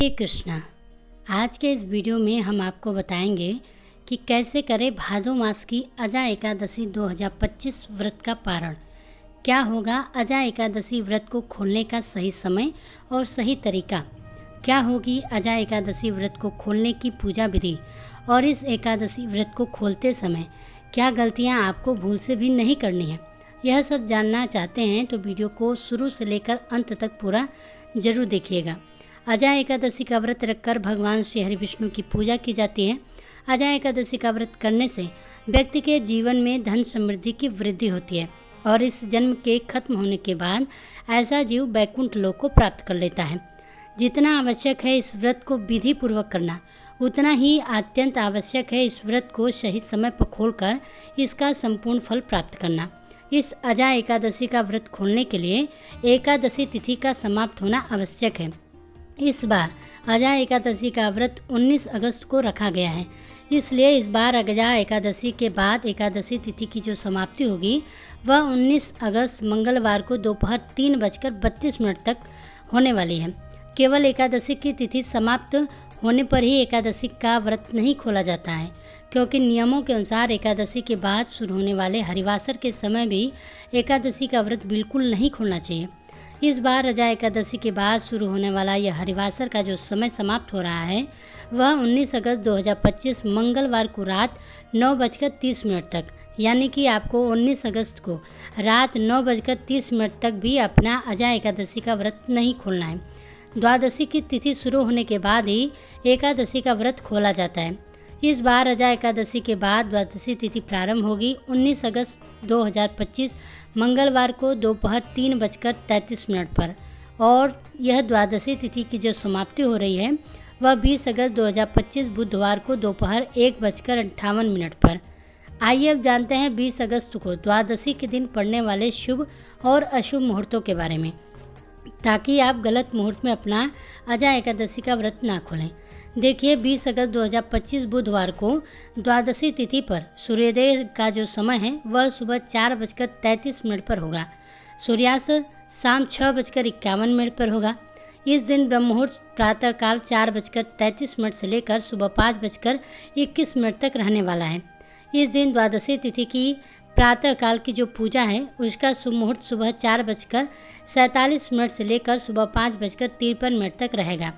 हे कृष्णा। आज के इस वीडियो में हम आपको बताएंगे कि कैसे करें भादो मास की अजा एकादशी 2025 व्रत का पारण। क्या होगा अजा एकादशी व्रत को खोलने का सही समय और सही तरीका, क्या होगी अजा एकादशी व्रत को खोलने की पूजा विधि, और इस एकादशी व्रत को खोलते समय क्या गलतियां आपको भूल से भी नहीं करनी है। यह सब जानना चाहते हैं तो वीडियो को शुरू से लेकर अंत तक पूरा जरूर देखिएगा। अजा एकादशी का व्रत रखकर भगवान श्री हरि विष्णु की पूजा की जाती है। अजा एकादशी का व्रत करने से व्यक्ति के जीवन में धन समृद्धि की वृद्धि होती है और इस जन्म के खत्म होने के बाद ऐसा जीव बैकुंठ लोक को प्राप्त कर लेता है। जितना आवश्यक है इस व्रत को विधि पूर्वक करना, उतना ही अत्यंत आवश्यक है इस व्रत को सही समय पर खोलकर इसका संपूर्ण फल प्राप्त करना। इस अजा एकादशी का व्रत खोलने के लिए एकादशी तिथि का समाप्त होना आवश्यक है। इस बार अजा एकादशी का व्रत 19 अगस्त को रखा गया है, इसलिए इस बार अजा एकादशी के बाद एकादशी तिथि की जो समाप्ति होगी वह 19 अगस्त मंगलवार को दोपहर 3:32 तक होने वाली है। केवल एकादशी की तिथि समाप्त होने पर ही एकादशी का व्रत नहीं खोला जाता है, क्योंकि नियमों के अनुसार एकादशी के बाद शुरू होने वाले हरिवासर के समय भी एकादशी का व्रत बिल्कुल नहीं खोलना चाहिए। इस बार अजा एकादशी के बाद शुरू होने वाला यह हरिवासर का जो समय समाप्त हो रहा है वह 19 अगस्त 2025 मंगलवार को रात 9:30 तक, यानी कि आपको 19 अगस्त को रात 9:30 तक भी अपना अजा एकादशी का व्रत नहीं खोलना है। द्वादशी की तिथि शुरू होने के बाद ही एकादशी का व्रत खोला जाता है। इस बार अजा एकादशी के बाद द्वादशी तिथि प्रारंभ होगी 19 अगस्त 2025 मंगलवार को दोपहर 3:33 पर, और यह द्वादशी तिथि की जो समाप्ति हो रही है वह 20 अगस्त 2025 बुधवार को दोपहर 1:58 पर। आइए अब जानते हैं 20 अगस्त को द्वादशी के दिन पड़ने वाले शुभ और अशुभ मुहूर्तों के बारे में, ताकि आप गलत मुहूर्त में अपना अजा एकादशी का व्रत ना खोलें। देखिए, 20 अगस्त 2025 बुधवार को द्वादशी तिथि पर सूर्योदय का जो समय है वह सुबह 4:33 पर होगा। सूर्यास्त शाम 6:51 पर होगा। इस दिन ब्रह्म मुहूर्त प्रातःकाल 4:33 से लेकर सुबह 5:21 तक रहने वाला है। इस दिन द्वादशी तिथि की प्रातःकाल की जो पूजा है उसका शुभ मुहूर्त सुबह 4:47 से लेकर सुबह 5:53 तक रहेगा।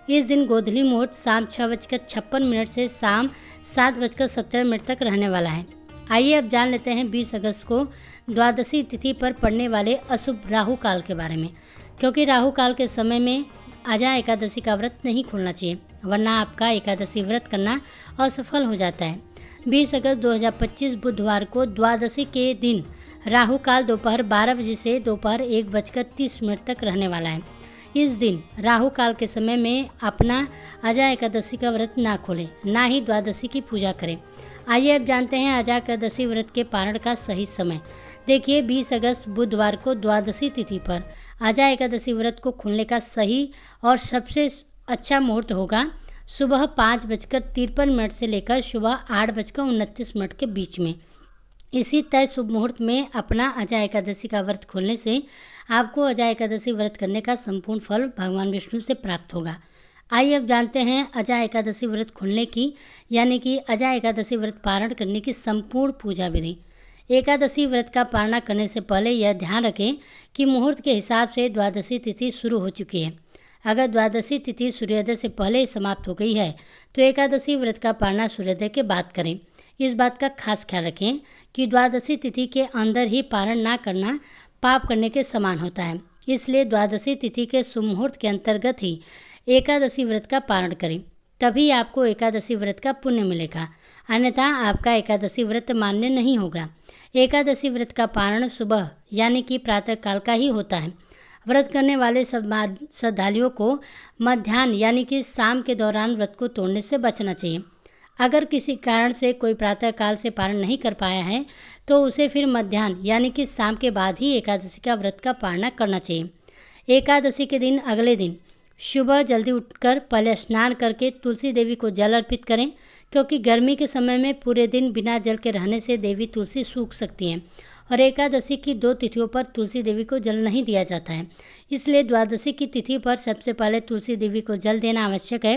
इस दिन गोधूली मुहूर्त शाम 6:56 से शाम 7:17 तक रहने वाला है। आइए अब जान लेते हैं 20 अगस्त को द्वादशी तिथि पर पड़ने वाले अशुभ राहु काल के बारे में, क्योंकि राहु काल के समय में अजा एकादशी का व्रत नहीं खोलना चाहिए, वरना आपका एकादशी व्रत करना असफल हो जाता है। 20 अगस्त 2025 बुधवार को द्वादशी के दिन राहु काल दोपहर 12 बजे से दोपहर 1:30 तक रहने वाला है। इस दिन राहु काल के समय में अपना अजा एकादशी का व्रत ना खोलें, ना ही द्वादशी की पूजा करें। आइए अब जानते हैं अजा एकादशी व्रत के पारण का सही समय। देखिए, 20 अगस्त बुधवार को द्वादशी तिथि पर अजा एकादशी व्रत को खोलने का सही और सबसे अच्छा मुहूर्त होगा सुबह 5:53 से लेकर सुबह 8:29 के बीच में। इसी तय शुभ मुहूर्त में अपना अजा एकादशी का व्रत खोलने से आपको अजा एकादशी व्रत करने का संपूर्ण फल भगवान विष्णु से प्राप्त होगा। आइए अब जानते हैं अजा एकादशी व्रत खोलने की, यानी कि अजा एकादशी व्रत पारण करने की संपूर्ण पूजा विधि। एकादशी व्रत का पारणा करने से पहले यह ध्यान रखें कि मुहूर्त के हिसाब से द्वादशी तिथि शुरू हो चुकी है। अगर द्वादशी तिथि सूर्योदय से पहले ही समाप्त हो गई है तो एकादशी व्रत का पारणा सूर्योदय के बाद करें। इस बात का खास ख्याल रखें कि द्वादशी तिथि के अंदर ही पारण ना करना पाप करने के समान होता है, इसलिए द्वादशी तिथि के शुभ मुहूर्त के अंतर्गत ही एकादशी व्रत का पारण करें, तभी आपको एकादशी व्रत का पुण्य मिलेगा, अन्यथा आपका एकादशी व्रत मान्य नहीं होगा। एकादशी व्रत का पारण सुबह यानी कि प्रातःकाल का ही होता है। व्रत करने वाले श्रद्धालुओं को मध्याह्न यानी कि शाम के दौरान व्रत को तोड़ने से बचना चाहिए। अगर किसी कारण से कोई प्रातःकाल से पारण नहीं कर पाया है तो उसे फिर मध्याह्न यानी कि शाम के बाद ही एकादशी का व्रत का पारणा करना चाहिए। एकादशी के दिन अगले दिन सुबह जल्दी उठकर पहले स्नान करके तुलसी देवी को जल अर्पित करें, क्योंकि गर्मी के समय में पूरे दिन बिना जल के रहने से देवी तुलसी सूख सकती हैं और एकादशी की 2 तिथियों पर तुलसी देवी को जल नहीं दिया जाता है। इसलिए द्वादशी की तिथि पर सबसे पहले तुलसी देवी को जल देना आवश्यक है।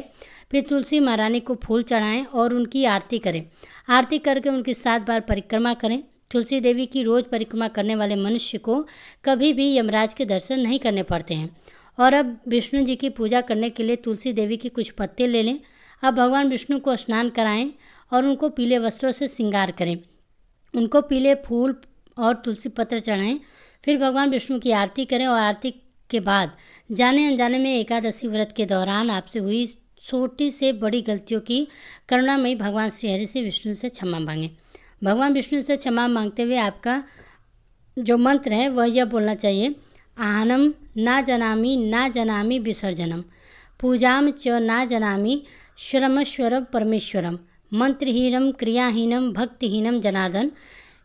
फिर तुलसी महारानी को फूल चढ़ाएं और उनकी आरती करें। आरती करके उनकी 7 बार परिक्रमा करें। तुलसी देवी की रोज परिक्रमा करने वाले मनुष्य को कभी भी यमराज के दर्शन नहीं करने पड़ते हैं। और अब विष्णु जी की पूजा करने के लिए तुलसी देवी की कुछ पत्ते ले लें। अब भगवान विष्णु को स्नान कराएं और उनको पीले वस्त्रों से श्रृंगार करें। उनको पीले फूल और तुलसी पत्र चढ़ाएं। फिर भगवान विष्णु की आरती करें और आरती के बाद जाने अनजाने में एकादशी व्रत के दौरान आपसे हुई छोटी से बड़ी गलतियों की करुणामयी भगवान श्री हरि से विष्णु से क्षमा मांगें। भगवान विष्णु से क्षमा मांगते हुए आपका जो मंत्र है वह यह बोलना चाहिए, आहनम ना जनामि विसर्जनम, पूजाम च ना जनामि श्रमश्वरम परमेश्वरम, मंत्रहीनम क्रियाहीनम भक्तिहीनम जनार्दन,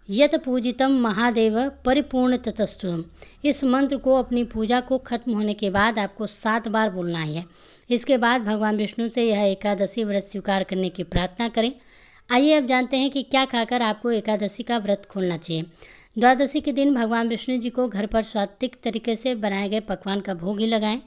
यत पूजितम महादेव परिपूर्ण ततस्तु। इस मंत्र को अपनी पूजा को खत्म होने के बाद आपको 7 बार बोलना है। इसके बाद भगवान विष्णु से यह एकादशी व्रत स्वीकार करने की प्रार्थना करें। आइए अब जानते हैं कि क्या खाकर आपको एकादशी का व्रत खोलना चाहिए। द्वादशी के दिन भगवान विष्णु जी को घर पर सात्विक तरीके से बनाए गए पकवान का भोग ही लगाएं।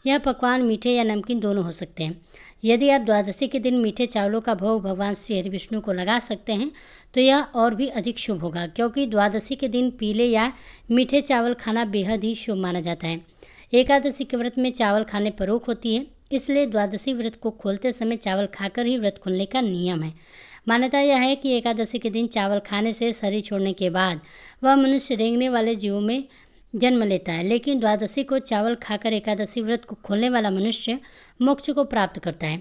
यह पकवान मीठे या नमकीन दोनों हो सकते हैं। यदि आप द्वादशी के दिन मीठे चावलों का भोग भगवान श्री हरि विष्णु को लगा सकते हैं तो यह और भी अधिक शुभ होगा, क्योंकि द्वादशी के दिन पीले या मीठे चावल खाना बेहद ही शुभ माना जाता है। एकादशी के व्रत में चावल खाने पर रोक होती है, इसलिए द्वादशी व्रत को खोलते समय चावल खाकर ही व्रत खोलने का नियम है। मान्यता यह है कि एकादशी के दिन चावल खाने से शरीर छोड़ने के बाद वह मनुष्य रेंगने वाले जीवों में जन्म लेता है, लेकिन द्वादशी को चावल खाकर एकादशी व्रत को खोलने वाला मनुष्य मोक्ष को प्राप्त करता है।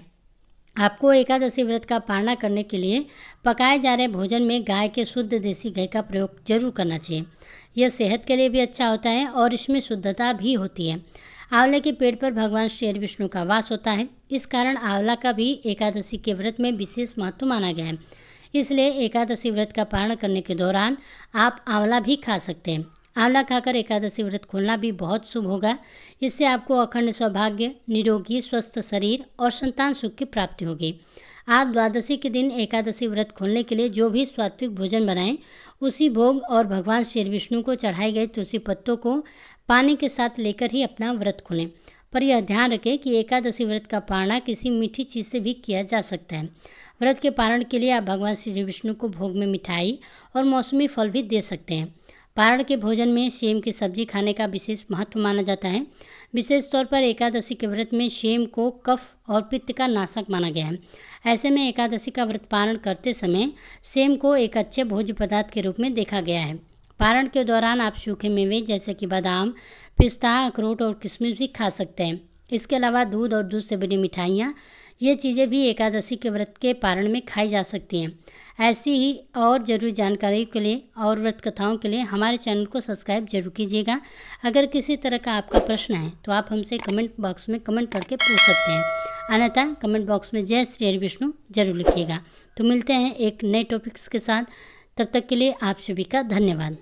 आपको एकादशी व्रत का पालना करने के लिए पकाए जा रहे भोजन में गाय के शुद्ध देसी घी का प्रयोग जरूर करना चाहिए। यह सेहत के लिए भी अच्छा होता है और इसमें शुद्धता भी होती है। आंवले के पेड़ पर भगवान श्री हरि विष्णु का वास होता है, इस कारण आंवला का भी एकादशी के व्रत में विशेष महत्व माना गया है। इसलिए एकादशी व्रत का पालन करने के दौरान आप आंवला भी खा सकते हैं। आंवला खाकर एकादशी व्रत खोलना भी बहुत शुभ होगा। इससे आपको अखंड सौभाग्य, निरोगी स्वस्थ शरीर और संतान सुख की प्राप्ति होगी। आप द्वादशी के दिन एकादशी व्रत खोलने के लिए जो भी सात्विक भोजन बनाएं, उसी भोग और भगवान श्री विष्णु को चढ़ाए गए तुलसी पत्तों को पानी के साथ लेकर ही अपना व्रत खोलें। पर यह ध्यान रखें कि एकादशी व्रत का पालना किसी मीठी चीज़ से भी किया जा सकता है। व्रत के पारण के लिए आप भगवान श्री विष्णु को भोग में मिठाई और मौसमी फल भी दे सकते हैं। पारण के भोजन में सेम की सब्जी खाने का विशेष महत्व माना जाता है। विशेष तौर पर एकादशी के व्रत में सेम को कफ और पित्त का नाशक माना गया है। ऐसे में एकादशी का व्रत पारण करते समय सेम को एक अच्छे भोज्य पदार्थ के रूप में देखा गया है। पारण के दौरान आप सूखे मेवे जैसे कि बादाम, पिस्ता, अखरोट और किशमिश भी खा सकते हैं। इसके अलावा दूध और दूध से बनी मिठाइयाँ, ये चीज़ें भी एकादशी के व्रत के पारण में खाई जा सकती हैं। ऐसी ही और ज़रूरी जानकारी के लिए और व्रत कथाओं के लिए हमारे चैनल को सब्सक्राइब जरूर कीजिएगा। अगर किसी तरह का आपका प्रश्न है तो आप हमसे कमेंट बॉक्स में कमेंट करके पूछ सकते हैं, अन्यथा कमेंट बॉक्स में जय श्री हरि विष्णु जरूर लिखिएगा। तो मिलते हैं एक नए टॉपिक्स के साथ, तब तक के लिए आप सभी का धन्यवाद।